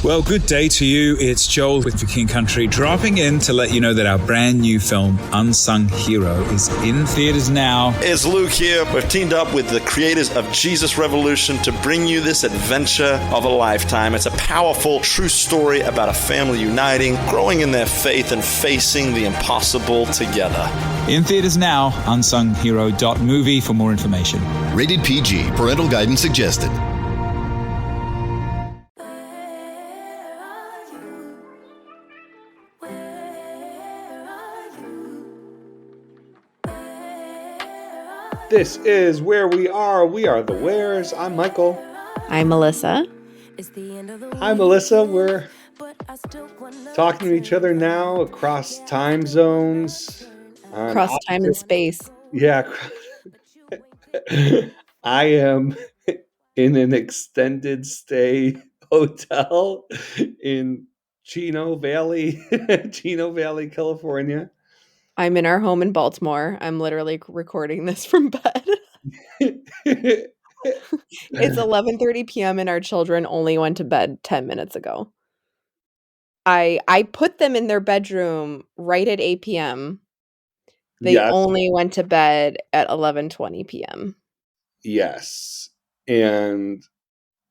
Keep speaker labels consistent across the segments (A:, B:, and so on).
A: Well, good day to you. It's Joel with The King Country, dropping in to let you know that our brand new film, Unsung Hero, is in theaters now.
B: It's Luke here. We've teamed up with the creators of Jesus Revolution to bring you this adventure of a lifetime. It's a powerful, true story about a family uniting, growing in their faith, and facing the impossible together.
A: In theaters now, unsunghero.movie for more information.
C: Rated PG. Parental guidance suggested.
D: This is Where We Are. We are the Wares. I'm Michael.
E: I'm Melissa.
D: Hi, Melissa. We're talking to each other now across time zones.
E: Across time and space.
D: Yeah. I am in an extended stay hotel in Chino Valley, California.
E: I'm in our home in Baltimore. I'm literally recording this from bed. It's 11:30 p.m. and our children only went to bed 10 minutes ago. I put them in their bedroom right at 8 p.m. They only went to bed at 11:20 p.m.
D: Yes. And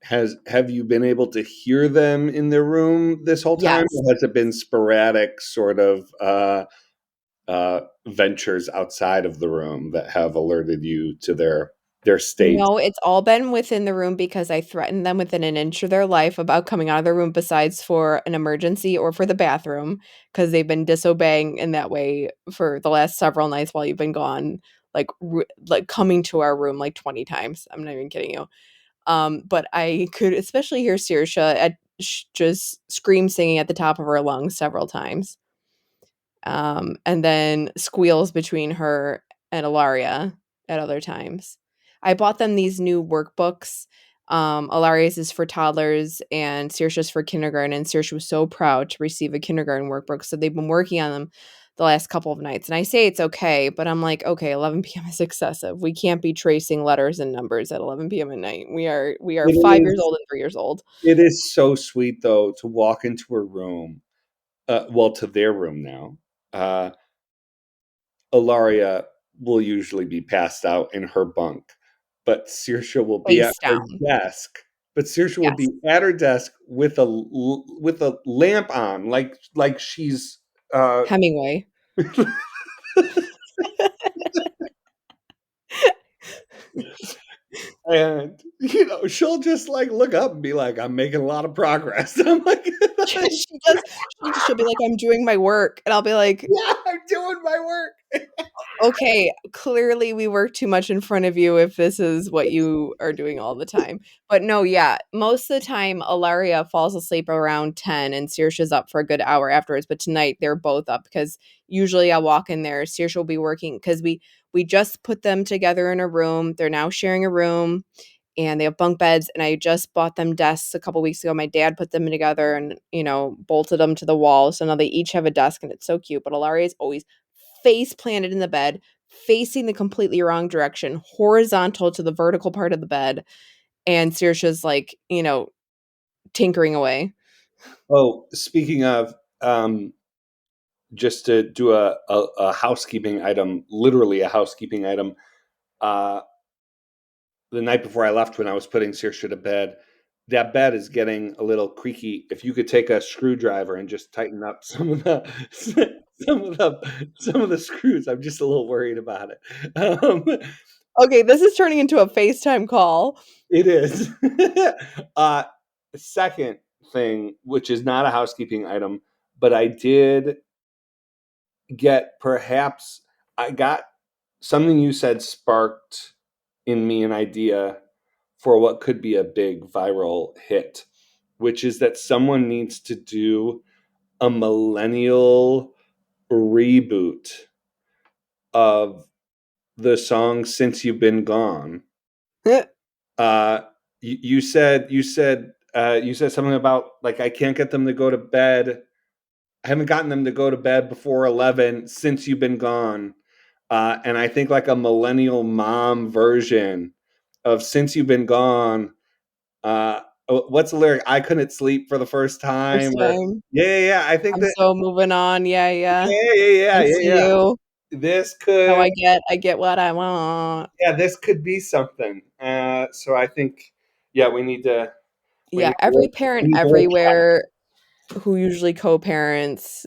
D: have you been able to hear them in their room this whole time?
E: Yes.
D: Or has it been sporadic sort of ventures outside of the room that have alerted you to their state?
E: No, it's all been within the room because I threatened them within an inch of their life about coming out of their room besides for an emergency or for the bathroom, because they've been disobeying in that way for the last several nights while you've been gone, like coming to our room like 20 times. I'm not even kidding you. But I could especially hear Saoirse just scream singing at the top of her lungs several times. And then squeals between her and Ilaria at other times. I bought them these new workbooks. Ilaria's is for toddlers and Saoirse's for kindergarten. And Saoirse was so proud to receive a kindergarten workbook. So they've been working on them the last couple of nights. And I say it's okay, but I'm like, okay, 11 p.m. is excessive. We can't be tracing letters and numbers at 11 p.m. at night. We are 5 years old and 3 years old.
D: It is so sweet, though, to walk into a room, to their room now. Ilaria will usually be passed out in her bunk, but Saoirse will be at her desk. But Saoirse will be at her desk with a lamp on, like she's
E: Hemingway.
D: And she'll just like look up and be like, "I'm making a lot of progress." And I'm like,
E: she'll be like, "I'm doing my work," and I'll be like,
D: "Yeah, I'm doing my work."
E: Okay, clearly we work too much in front of you if this is what you are doing all the time. But no, yeah, most of the time Ilaria falls asleep around 10 and Saoirse's up for a good hour afterwards. But tonight they're both up because usually I'll walk in there. Saoirse will be working because we just put them together in a room. They're now sharing a room and they have bunk beds. And I just bought them desks a couple weeks ago. My dad put them together and, bolted them to the wall. So now they each have a desk and it's so cute. But Ilaria is always face planted in the bed, facing the completely wrong direction, horizontal to the vertical part of the bed. And Saoirse's like, tinkering away.
D: Oh, speaking of, just to do a housekeeping item, literally a housekeeping item, the night before I left when I was putting Saoirse to bed, that bed is getting a little creaky. If you could take a screwdriver and just tighten up some of the screws, I'm just a little worried about it.
E: Okay, this is turning into a FaceTime call.
D: It is. Second thing, which is not a housekeeping item, but I did I got something you said sparked in me an idea for what could be a big viral hit, which is that someone needs to do a millennial reboot of the song "Since You've Been Gone." You said something about like, I can't get them to go to bed. I haven't gotten them to go to bed before 11 since you've been gone. And I think like a millennial mom version of "Since You've Been Gone" what's the lyric? I couldn't sleep for the first
E: First
D: time, or
E: time.
D: yeah. I think
E: I'm
D: that
E: so moving on. Yeah, yeah. Thanks to
D: yeah.
E: you.
D: This
E: How
D: could
E: I get what I want.
D: this could be something. So I think yeah, we
E: Yeah,
D: need to
E: every
D: work,
E: parent
D: we need to work.
E: everywhere who usually co-parents,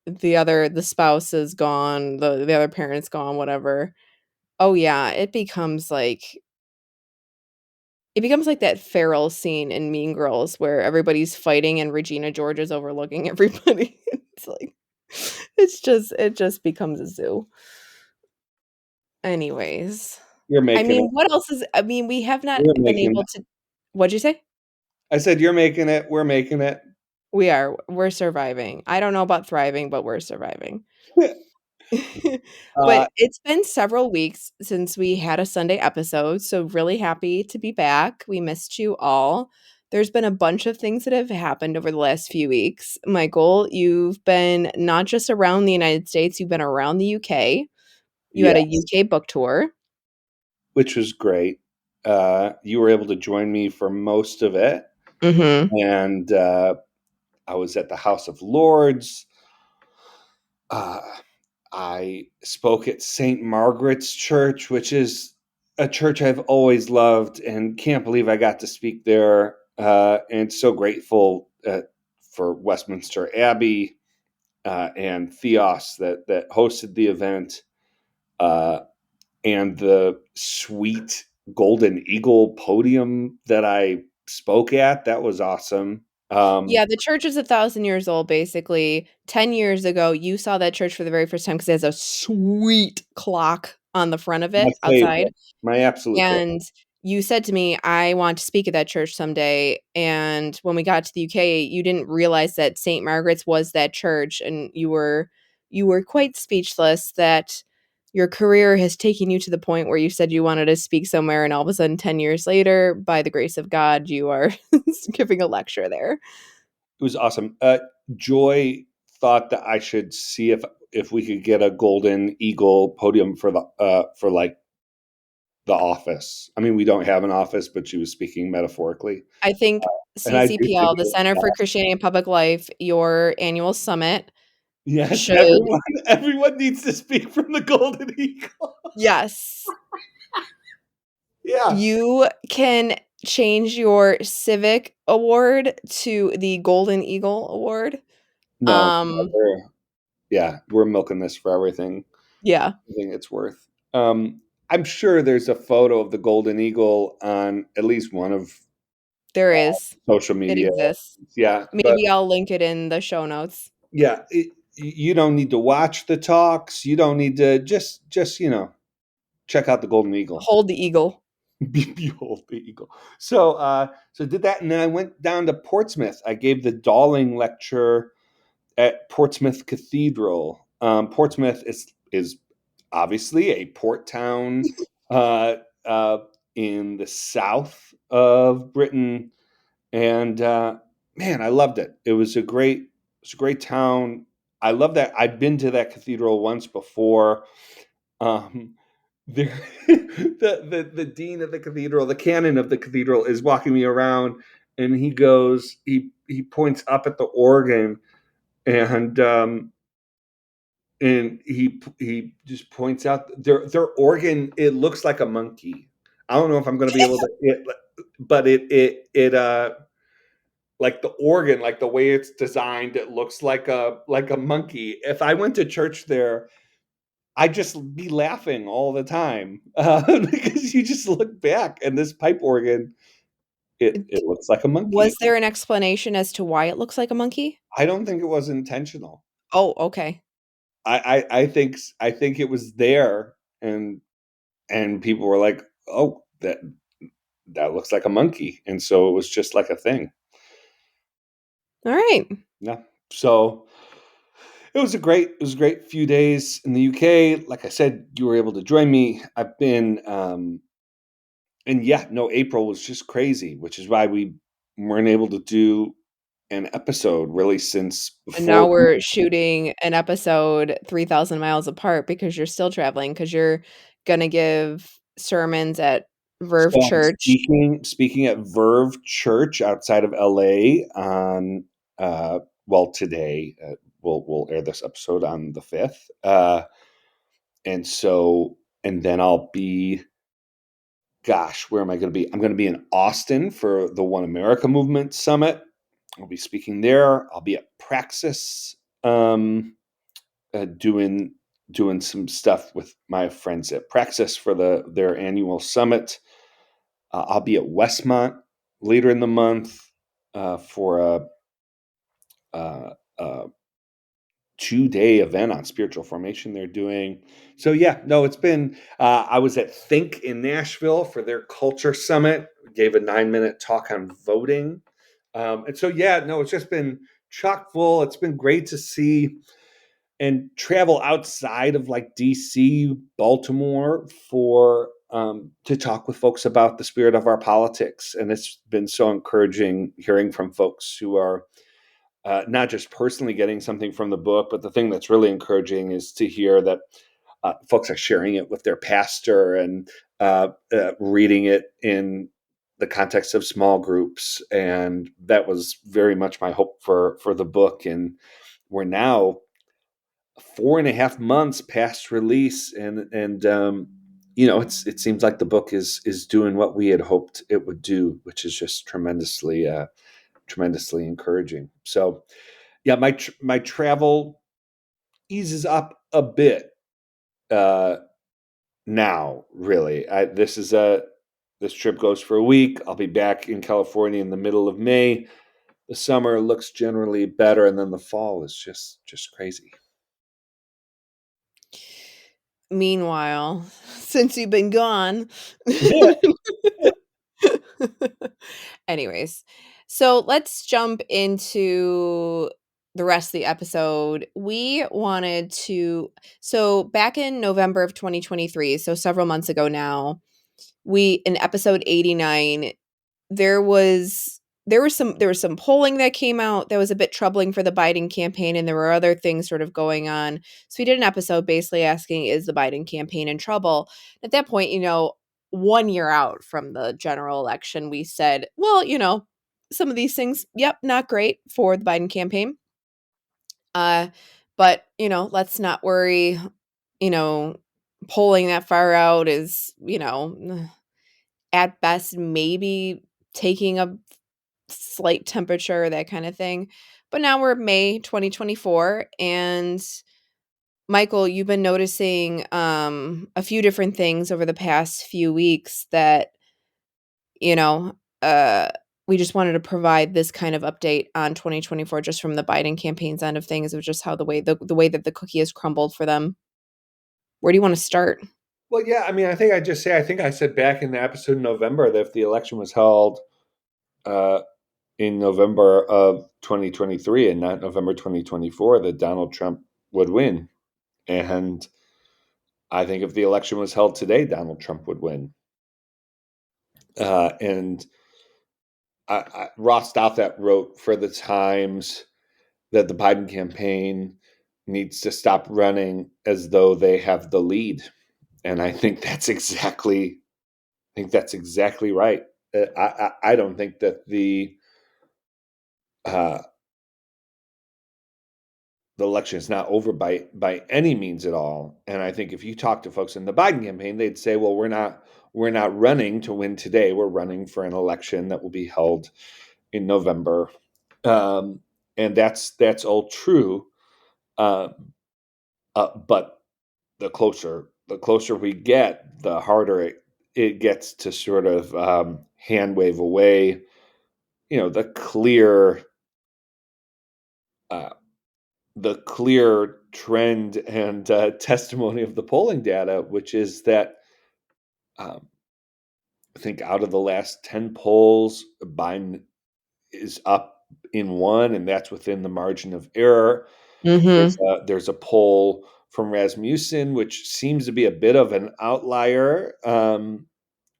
E: the spouse is gone, the other parent's gone, whatever. Oh yeah, it becomes like that feral scene in Mean Girls where everybody's fighting and Regina George is overlooking everybody. It's like it just becomes a zoo. Anyways,
D: You're making it.
E: what else is we have not
D: You're
E: been
D: making
E: able
D: it.
E: to. What'd you say?
D: I said you're making it. We're making it.
E: We're surviving. I don't know about thriving, but we're surviving.
D: uh,
E: But it's been several weeks since we had a Sunday episode, so really happy to be back. We missed you all. There's been a bunch of things that have happened over the last few weeks. Michael, you've been not just around the United States, you've been around the UK. You had a
D: yes,
E: UK book tour.
D: which was great. You were able to join me for most of it,
E: Mhm.
D: and I was at the House of Lords. Uh, I spoke at St. Margaret's Church, which is a church I've always loved, and can't believe I got to speak there. And so grateful for Westminster Abbey and Theos that hosted the event, uh, and the sweet Golden Eagle podium that I spoke at. That was awesome.
E: Yeah, the church is 1,000 years old, basically. 10 years ago, you saw that church for the very first time because it has a sweet clock on the front of
D: My
E: it outside.
D: favorite, my absolute favorite.
E: And you said to me, "I want to speak at that church someday." And when we got to the UK, you didn't realize that St. Margaret's was that church, and you were quite speechless that your career has taken you to the point where you said you wanted to speak somewhere, and all of a sudden 10 years later, by the grace of God, you are giving a lecture there.
D: It was awesome. Joy thought that I should see if we could get a Golden Eagle podium for like the office. I mean, we don't have an office, but she was speaking metaphorically,
E: I think
D: and I do think
E: CCPL,
D: it
E: the
D: was
E: Center for
D: awesome.
E: Christianity and Public Life, your annual summit
D: Yes,
E: should
D: everyone needs to speak from the Golden Eagle.
E: yes.
D: Yeah.
E: You can change your civic award to the Golden Eagle Award.
D: No,
E: Um,
D: we're milking this for
E: yeah,
D: everything it's worth. I'm sure there's a photo of the Golden Eagle on at least one of
E: there is.
D: social
E: It
D: media.
E: exists.
D: Yeah, but
E: Maybe I'll link it in the show notes.
D: yeah, you don't need to watch the talks. You don't need to just check out the Golden Eagle.
E: Hold the eagle.
D: Behold the eagle. So did that, and then I went down to Portsmouth. I gave the Dawling lecture at Portsmouth Cathedral. Portsmouth is obviously a port town uh, uh, in the south of Britain, and man, I loved it. It was a great town. I love that. I've been to that cathedral once before. Um, there, the dean of the cathedral, the canon of the cathedral, is walking me around, and he points up at the organ, and he just points out their organ. It looks like a monkey. I don't know if I'm going to be able to, but it like the organ, like the way it's designed, it looks like a monkey. If I went to church there, I'd just be laughing all the time because you just look back and this pipe organ, it looks like a monkey.
E: Was there an explanation as to why it looks like a monkey?
D: I don't think it was intentional.
E: Oh, okay.
D: I think it was there, and people were like, "Oh, that looks like a monkey," and so it was just like a thing.
E: All right.
D: Yeah. So it was a great few days in the UK. Like I said, you were able to join me. I've been and yeah, no, April was just crazy, which is why we weren't able to do an episode really since
E: And
D: before.
E: now we're shooting an episode 3,000 miles apart because you're still traveling because you're gonna give sermons at Verve
D: So I'm
E: Church.
D: speaking at Verve Church outside of LA on today. We'll air this episode on the 5th. And then I'll be, gosh, where am I going to be? I'm going to be in Austin for the One America Movement Summit. I'll be speaking there. I'll be at Praxis, doing some stuff with my friends at Praxis for their annual summit. I'll be at Westmont later in the month for a 2-day event on spiritual formation they're doing. So yeah, no, it's been. I was at Think in Nashville for their culture summit. Gave a 9-minute talk on voting, and so yeah, no, it's just been chock full. It's been great to see and travel outside of like DC, Baltimore for to talk with folks about the spirit of our politics. And it's been so encouraging hearing from folks who are not just personally getting something from the book, but the thing that's really encouraging is to hear that folks are sharing it with their pastor and reading it in the context of small groups. And that was very much my hope for the book. And we're now 4.5 months past release, and it seems like the book is doing what we had hoped it would do, which is just tremendously encouraging. So yeah, my travel eases up a bit now. Really, this trip goes for a week. I'll be back in California in the middle of May. The summer looks generally better, and then the fall is just crazy.
E: Meanwhile, since you've been gone. Anyways, so let's jump into the rest of the episode. So back in November of 2023, so several months ago now, in episode 89, there was some polling that came out that was a bit troubling for the Biden campaign, and there were other things sort of going on. So we did an episode basically asking, is the Biden campaign in trouble? At that point, 1 year out from the general election, we said, well, some of these things, yep, not great for the Biden campaign. But, let's not worry. Polling that far out is, at best, maybe taking a slight temperature, that kind of thing. But now we're May 2024, and Michael, you've been noticing a few different things over the past few weeks that, you know, uh, we just wanted to provide this kind of update on 2024 just from the Biden campaign's end of things, of just how the way that the cookie has crumbled for them. Where do you want to start?
D: Well, yeah, I mean, I think I said back in the episode in November that if the election was held uh, in November of 2023 and not November 2024, that Donald Trump would win. And I think if the election was held today, Donald Trump would win. And Ross Douthat wrote for the Times that the Biden campaign needs to stop running as though they have the lead. And I think that's exactly right. I don't think that uh, the election is not over by any means at all. And I think if you talk to folks in the Biden campaign, they'd say, "Well, we're not running to win today. We're running for an election that will be held in November." And that's all true. Um, but the closer we get, the harder it gets to sort of hand wave away, uh, the clear trend and testimony of the polling data, which is that um, I think out of the last 10 polls, Biden is up in one, and that's within the margin of error.
E: Mhm.
D: There's a poll from Rasmussen, which seems to be a bit of an outlier.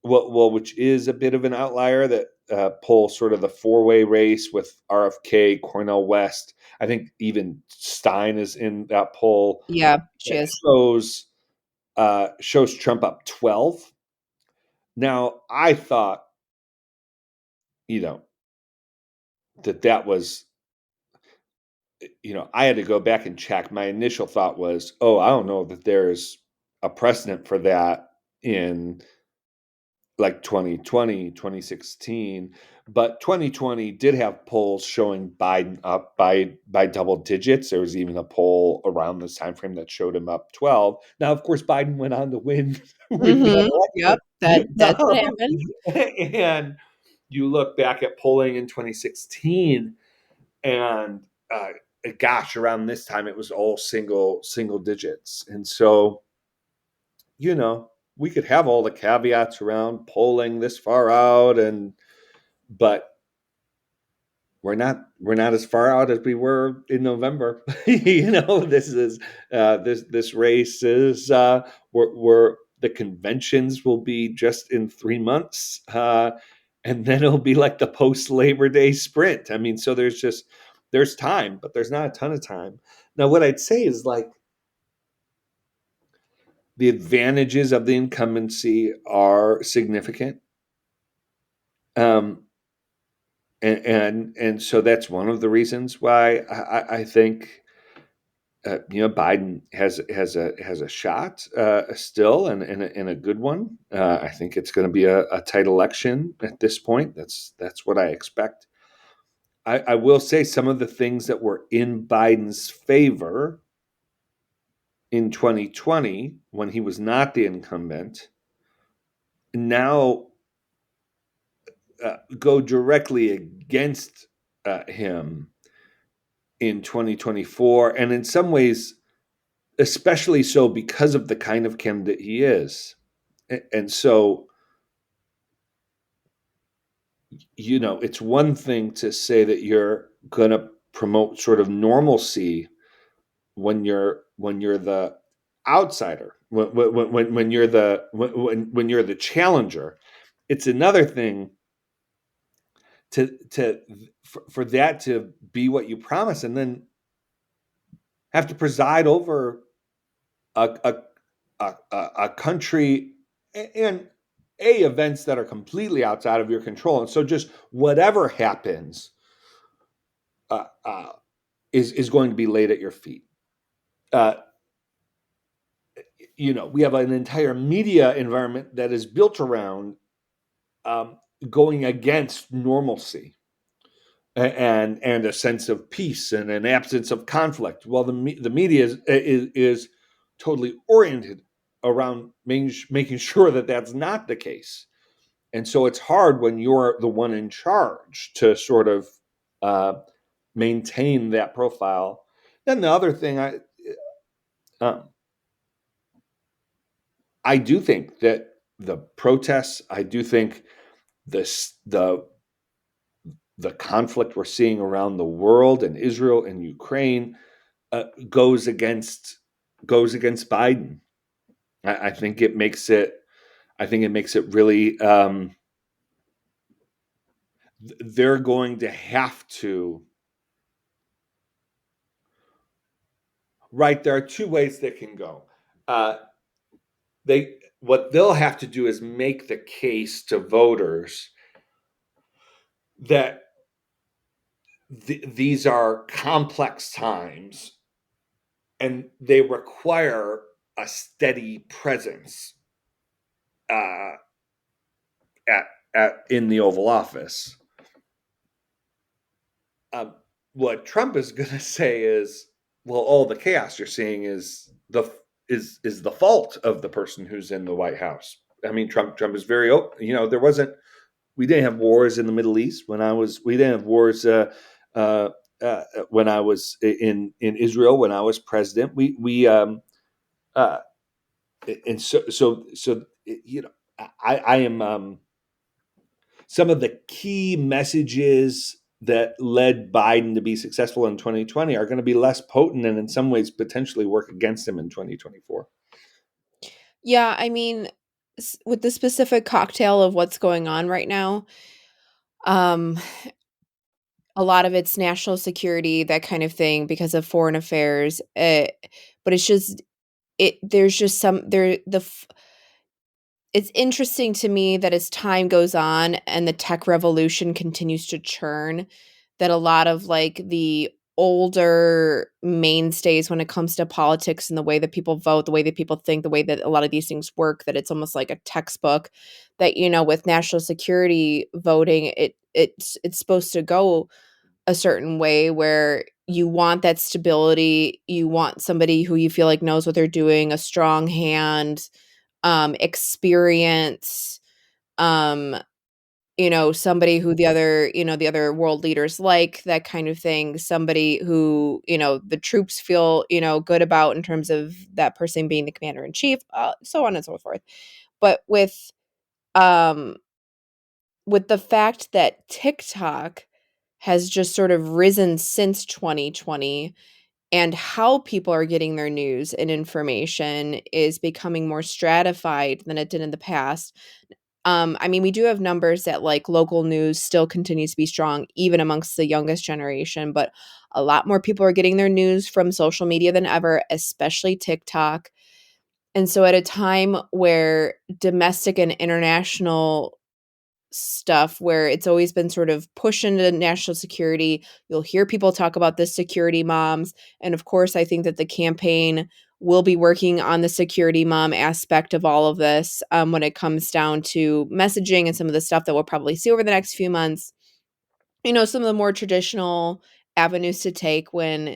D: Which is a bit of an outlier, that poll sort of the four-way race with RFK, Cornel West. I think even Stein is in that poll.
E: Yeah, she
D: That
E: is.
D: shows Trump up 12. Now, I thought, that was, I had to go back and check. My initial thought was, oh, I don't know that there's a precedent for that in like 2020, 2016. But 2020 did have polls showing Biden up by double digits. There was even a poll around this time frame that showed him up 12. Now, of course, Biden went on to win win
E: Mhm.
D: that
E: Yep, that's what happened.
D: election. And you look back at polling in 2016, and gosh, around this time it was all single digits. And so, we could have all the caveats around polling this far out, but we're not as far out as we were in November. This race is we're the conventions will be just in 3 months, and then it'll be like the post Labor Day sprint. I mean, so there's time, but there's not a ton of time. Now, what I'd say is, like, the advantages of the incumbency are significant. Um, and so that's one of the reasons why I think Biden has a shot still, and a good one. I think it's going to be a tight election at this point. That's what I expect. I will say some of the things that were in Biden's favor in 2020 when he was not the incumbent now go directly against him in 2024, and in some ways, especially so because of the kind of candidate he is. And so, it's one thing to say that you're going to promote sort of normalcy when you're the outsider, when you're the challenger. It's another thing to for that to be what you promise, and then have to preside over a a country and events that are completely outside of your control. And so, just whatever happens uh, uh, is going to be laid at your feet. Uh, we have an entire media environment that is built around um, going against normalcy and a sense of peace and an absence of conflict. Well, the media is totally oriented around making sure that that's not the case. And so it's hard when you're the one in charge to sort of uh, maintain that profile. Then the other thing, um, I do think that the protests, I do think this the conflict we're seeing around the world and Israel and Ukraine goes against Biden. I think it makes it. I think it makes it really. They're going to have to. Right, there are two ways that can go. Uh, what they'll have to do is make the case to voters that these are complex times and they require a steady presence uh, at in the Oval Office. Um, what Trump is going to say is, well, all the chaos you're seeing is the fault of the person who's in the White House. I mean, Trump is very open. There wasn't. We didn't have wars in the Middle East when I was. We didn't have wars uh, when I was in Israel when I was president. Uh, and so I am some of the key messages that led Biden to be successful in 2020 are going to be less potent and in some ways potentially work against him in 2024.
E: Yeah, I mean, with the specific cocktail of what's going on right now, um, a lot of it's national security, that kind of thing, because of foreign affairs. But it's just there's just some there the it's interesting to me that as time goes on and the tech revolution continues to churn, that a lot of like the older mainstays when it comes to politics and the way that people vote, the way that people think, the way that a lot of these things work, that it's almost like a textbook that, with national security voting, it's supposed to go a certain way where you want that stability, you want somebody who you feel like knows what they're doing, a strong hand, experience, um, somebody who the other world leaders like, that kind of thing, somebody who, the troops feel, good about in terms of that person being the commander in chief, so on and so forth. But um with the fact that TikTok has just sort of risen since 2020, and how people are getting their news and information is becoming more stratified than it did in the past. I mean, we do have numbers that like local news still continues to be strong, even amongst the youngest generation, but a lot more people are getting their news from social media than ever, especially TikTok. And so, at a time where domestic and international stuff, where it's always been sort of push into national security, you'll hear people talk about the security moms. And of course, I think that the campaign will be working on the security mom aspect of all of this, when it comes down to messaging and some of the stuff that we'll probably see over the next few months. Some of the more traditional avenues to take when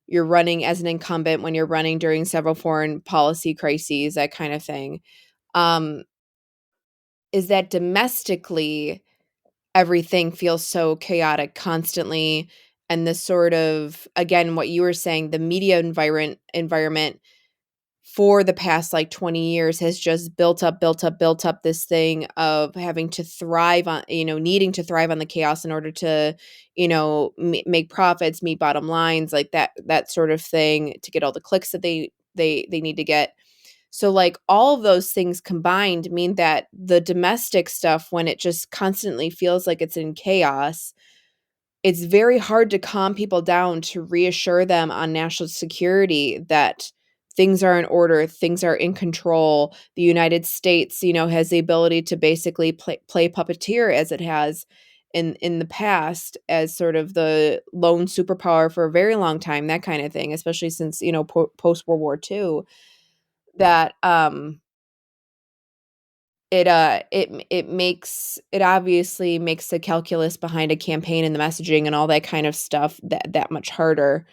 E: you're running as an incumbent, when you're running during several foreign policy crises, that kind of thing. Um, is that domestically, everything feels so chaotic constantly, and the sort of, again, what you were saying, the media environment for the past like 20 years has just built up this thing of having to thrive on, needing to thrive on the chaos in order to, make profits, meet bottom lines, like that sort of thing, to get all the clicks that they need to get. So, like, all of those things combined mean that the domestic stuff, when it just constantly feels like it's in chaos, it's very hard to calm people down, to reassure them on national security that things are in order, things are in control. The United States, has the ability to basically play puppeteer, as it has in the past, as sort of the lone superpower for a very long time, that kind of thing, especially since, post World War II, that it obviously makes the calculus behind a campaign and the messaging and all that kind of stuff that much harder.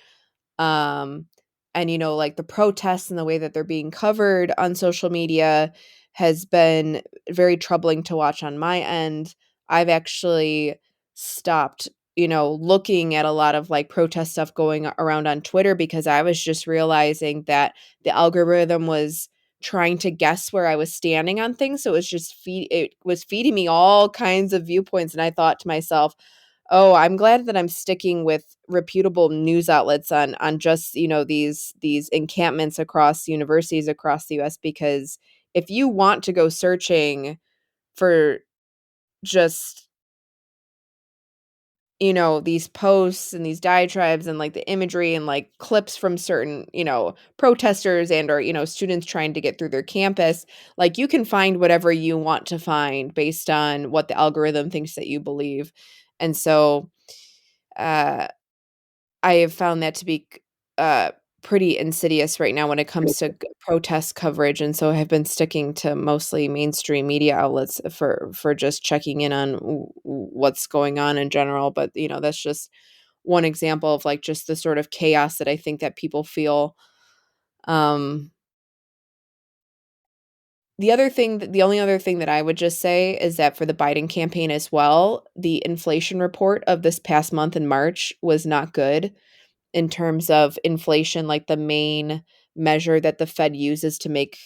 E: Um, and, like, the protests and the way that they're being covered on social media has been very troubling to watch on my end. I've actually stopped, looking at a lot of like protest stuff going around on Twitter, because I was just realizing that the algorithm was trying to guess where I was standing on things. So it was feeding me all kinds of viewpoints. And I thought to myself, oh, I'm glad that I'm sticking with reputable news outlets on just, these encampments across universities across the US, because if you want to go searching for just, these posts and these diatribes and like the imagery and like clips from certain, protesters and or, students trying to get through their campus, like, you can find whatever you want to find based on what the algorithm thinks that you believe. And so, uh I have found that to be uh, pretty insidious right now when it comes to protest coverage, and so I have been sticking to mostly mainstream media outlets for just checking in on what's going on in general. But that's just one example of like just the sort of chaos that I think that people feel. Um, the only other thing that I would just say is that for the Biden campaign as well, the inflation report of this past month in March was not good in terms of inflation, like the main measure that the Fed uses to make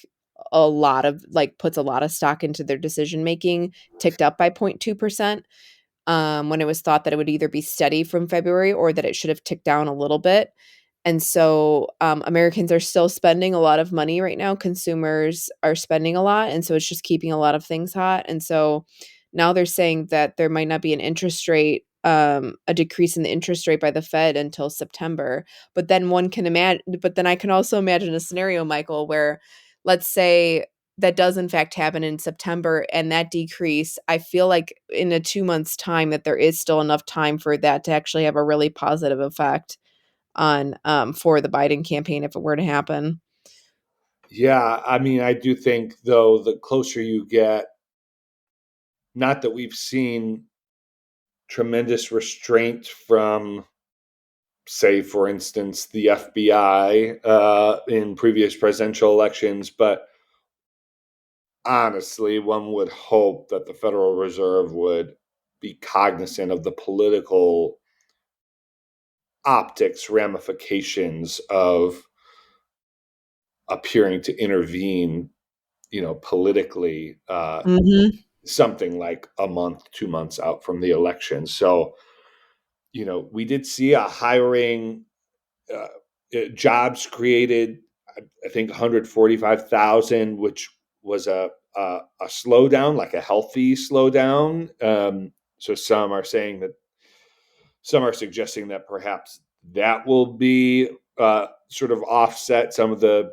E: a lot of like puts a lot of stock into their decision making, ticked up by 0.2%, when it was thought that it would either be steady from February or that it should have ticked down a little bit. And so, Americans are still spending a lot of money right now. Consumers are spending a lot, and so it's just keeping a lot of things hot. And so now they're saying that there might not be an interest rate, a decrease in the interest rate by the Fed until September. But then I can also imagine a scenario, Michael, where let's say that does in fact happen in September and that decrease, I feel like in a 2 months time that there is still enough time for that to actually have a really positive effect on for the Biden campaign if it were to happen.
D: Yeah, I mean, I do think though the closer you get, not that we've seen tremendous restraint from, say, for instance, the FBI in previous presidential elections, but honestly, one would hope that the Federal Reserve would be cognizant of the political optics ramifications of appearing to intervene, politically,
E: Mhm.
D: something like a month, 2 months out from the election. So, we did see a hiring, uh, jobs created, I think 145,000, which was a slowdown, like a healthy slowdown. So some are suggesting that perhaps that will be sort of offset some of the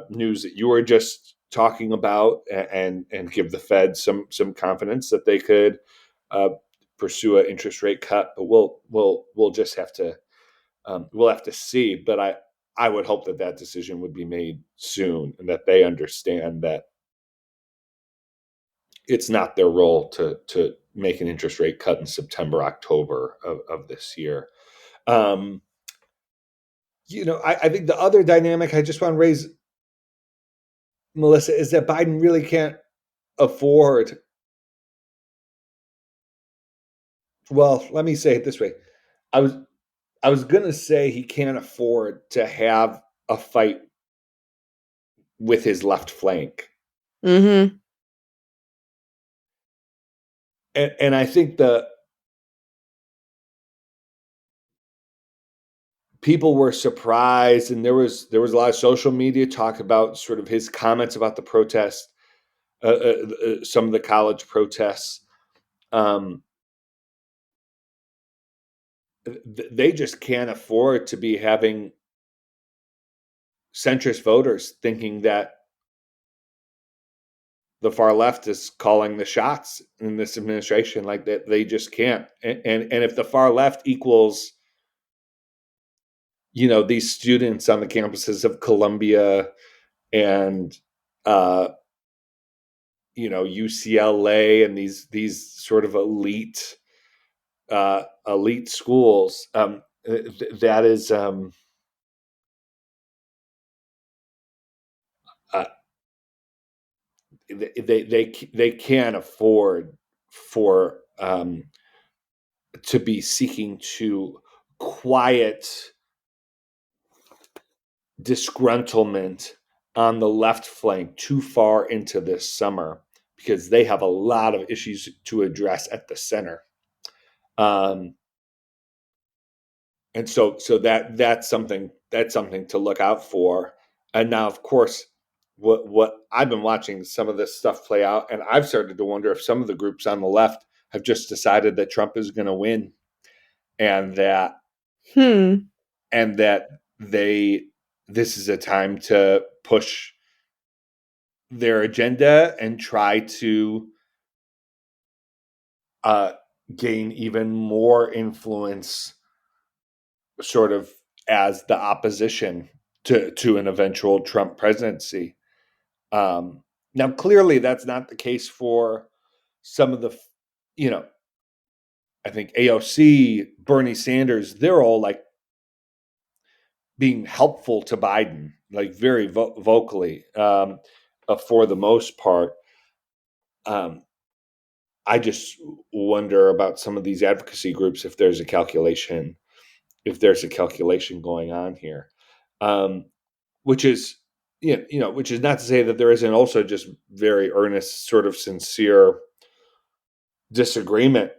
D: news that you were just talking about, and give the Fed some confidence that they could uh, pursue an interest rate cut. But we'll just have to we'll have to see. But I would hope that decision would be made soon, and that they understand that it's not their role to make an interest rate cut in September, October of this year. Um, I think the other dynamic I just want to raise, Melissa, is that Biden really can't afford. Well, let me say it this way: I was I was gonna say he can't afford to have a fight with his left flank,
E: Mhm.
D: and I think the people were surprised, and there was a lot of social media talk about sort of his comments about the protest, some of the college protests. Um, they just can't afford to be having centrist voters thinking that the far left is calling the shots in this administration. Like that, they just can't. And if the far left equals, these students on the campuses of Columbia and uh, UCLA and these sort of elite schools, that is, uh, they can't afford for, to be seeking to quiet disgruntlement on the left flank too far into this summer, because they have a lot of issues to address at the center. Um, and so that's something to look out for. And now, of course, what I've been watching some of this stuff play out, and I've started to wonder if some of the groups on the left have just decided that Trump is going to win, and that
E: Hmm.
D: and that they this is a time to push their agenda and try to uh, gain even more influence, sort of as the opposition to an eventual Trump presidency. Now, clearly, that's not the case for some of the, you know, I think AOC, Bernie Sanders, they're all like being helpful to Biden, like very vocally, for the most part. Um, I just wonder about some of these advocacy groups, if there's a calculation going on here, um, which is which is not to say that there isn't also just very earnest, sort of sincere disagreement,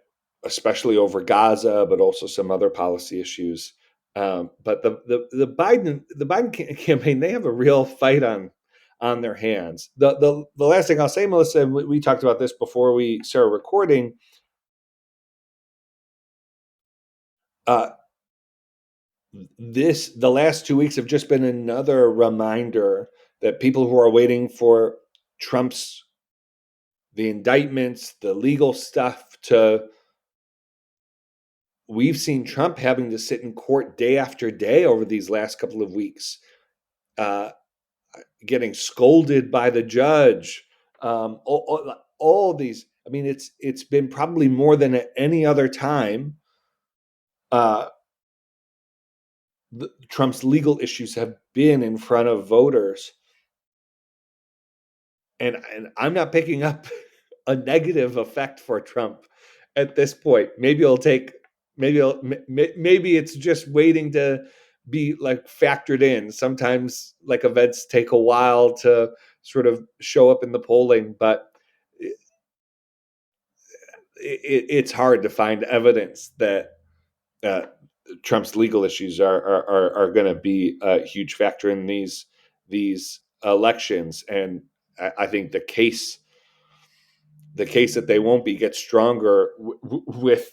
D: especially over Gaza, but also some other policy issues. But the Biden campaign, they have a real fight on their hands. The last thing I'll say, Melissa, and we talked about this before we started recording. Uh, the last 2 weeks have just been another reminder that people who are waiting for Trump's, the indictments, the legal stuff, to we've seen Trump having to sit in court day after day over these last couple of weeks, getting scolded by the judge. All these. I mean, it's been probably more than at any other time. Trump's legal issues have been in front of voters, and I'm not picking up a negative effect for Trump at this point. Maybe it's just waiting to be like factored in. Sometimes like events take a while to sort of show up in the polling, but it's hard to find evidence that uh, Trump's legal issues are going to be a huge factor in these elections. And I think the case that they won't be gets stronger with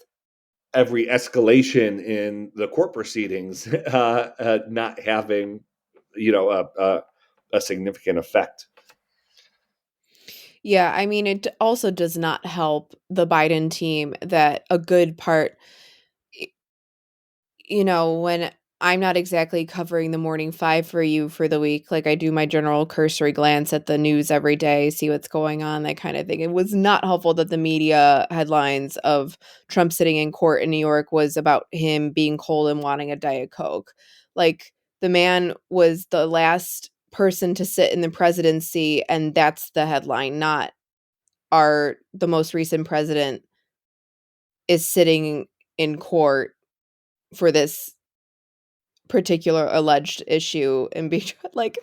D: every escalation in the court proceedings, not having, a significant effect.
E: Yeah, I mean, it also does not help the Biden team that a good part, when I'm not exactly covering the morning five for you for the week, like I do my general cursory glance at the news every day, see what's going on, that kind of thing. It was not helpful that the media headlines of Trump sitting in court in New York was about him being cold and wanting a Diet Coke. Like, the man was the last person to sit in the presidency, and that's the headline, not the most recent president is sitting in court for this particular alleged issue and be like,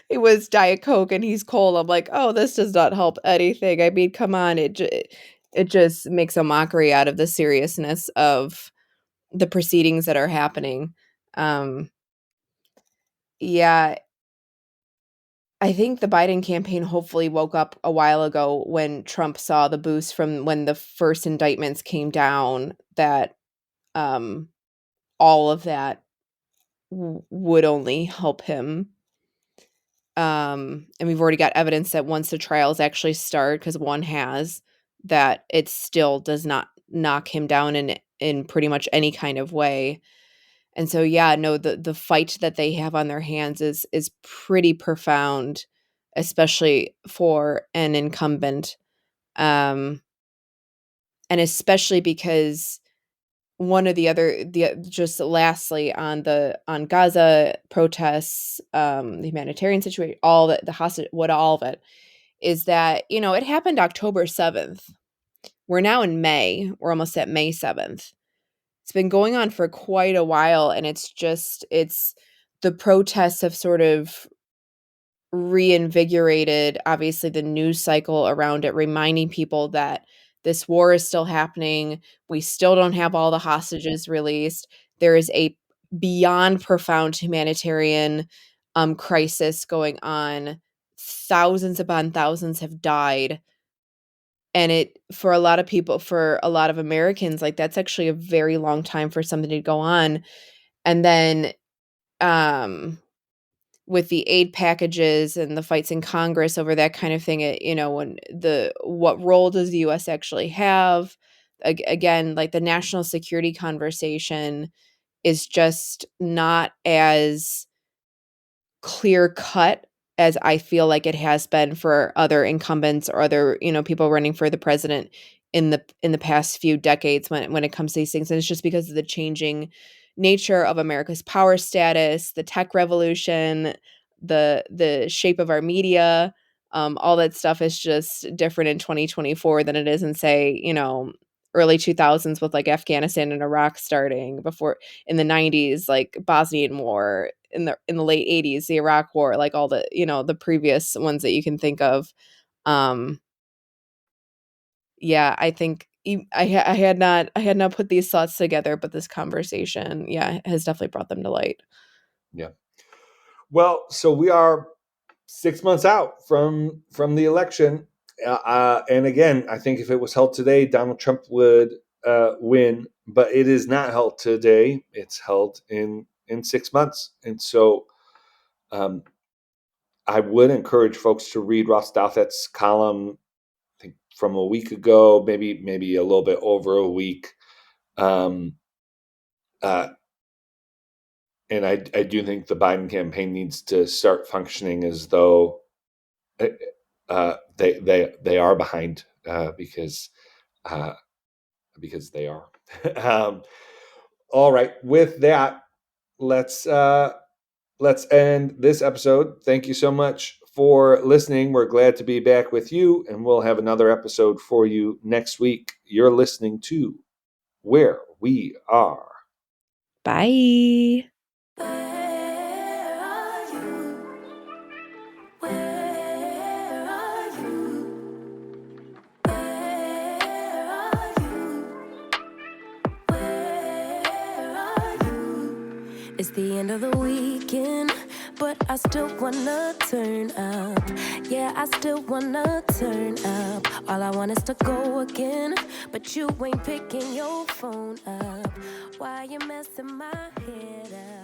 E: it was Diet Coke and he's cold. I'm like, oh, this does not help anything. I mean, come on. It just makes a mockery out of the seriousness of the proceedings that are happening. Um, yeah, I think the Biden campaign hopefully woke up a while ago when Trump saw the boost from when the first indictments came down, that um, all of that would only help him. And we've already got evidence that once the trials actually start, because one has, that it still does not knock him down in pretty much any kind of way. And so, yeah, no, the fight that they have on their hands is pretty profound, especially for an incumbent. And especially because one or the other, just lastly on Gaza protests, the humanitarian situation, all that, the hostage, what all of it is, that it happened October 7th. We're now in May. We're almost at May 7th. It's been going on for quite a while, and it's the protests have sort of reinvigorated, obviously, the news cycle around it, reminding people that this war is still happening. We still don't have all the hostages released. There is a beyond profound humanitarian crisis going on. Thousands upon thousands have died. And for a lot of people, for a lot of Americans, like, that's actually a very long time for something to go on. And then, with the aid packages and the fights in Congress over that kind of thing, what role does the US actually have? Again, like, the national security conversation is just not as clear cut as I feel like it has been for other incumbents or other, people running for the president in the past few decades when it comes to these things. And it's just because of the changing nature of America's power status, the tech revolution, the shape of our media, all that stuff is just different in 2024 than it is in, say, early 2000s, with like Afghanistan and Iraq starting, before in the 90s, like Bosnian War, in the late 80s, the Iraq War, like all the, the previous ones that you can think of. Um yeah, I think I had not put these thoughts together, but this conversation, yeah, has definitely brought them to light.
D: Yeah. Well, so we are 6 months out from the election, and again, I think if it was held today, Donald Trump would win. But it is not held today; it's held in 6 months, and so I would encourage folks to read Ross Douthat's column, I think from a week ago, maybe a little bit over a week. And I do think the Biden campaign needs to start functioning as though they are behind, because they are. All right, with that, let's end this episode. Thank you so much for listening. We're glad to be back with you, and we'll have another episode for you next week. You're listening to Where We Are.
E: Bye.
F: It's the end of the weekend, but I still wanna turn up. Yeah, I still wanna turn up. All I want is to go again, but you ain't picking your phone up. Why you messing my head up?